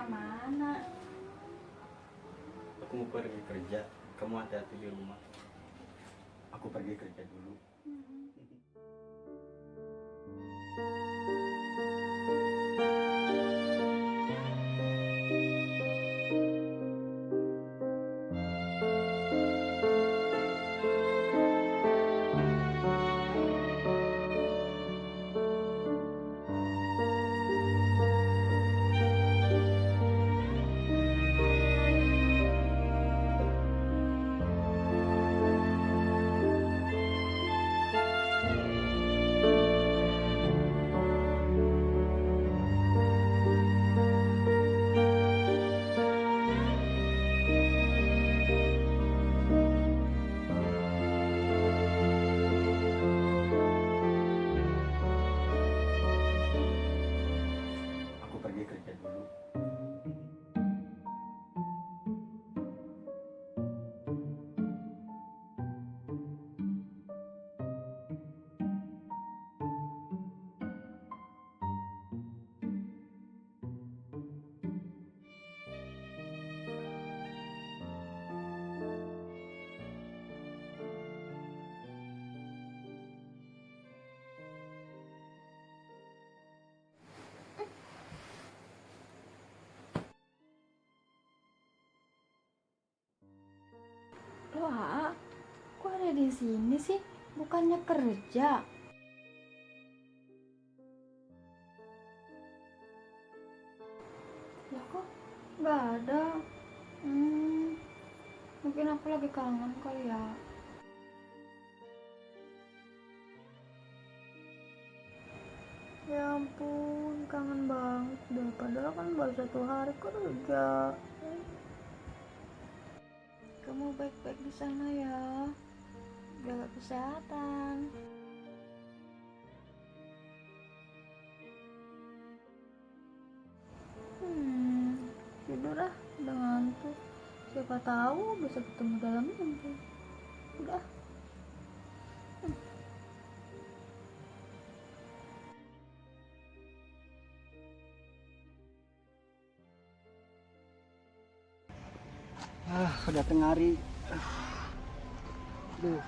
kemana? Aku mau pergi kerja. Kamu hati-hati di rumah. Aku pergi kerja dulu. Aku pergi kerja dulu. Loh, A, kok ada di sini sih? Bukannya kerja? Lah kok nggak ada? Mungkin aku lagi kangen kali ya. Ya ampun, kangen banget deh. Padahal kan baru 1 hari kerja. Kamu baik-baik di sana ya. Jaga kesehatan. Tidur ah, udah ngantuk. Siapa tahu bisa ketemu dalam mimpi. Udah. Udah tengah hari. Duh.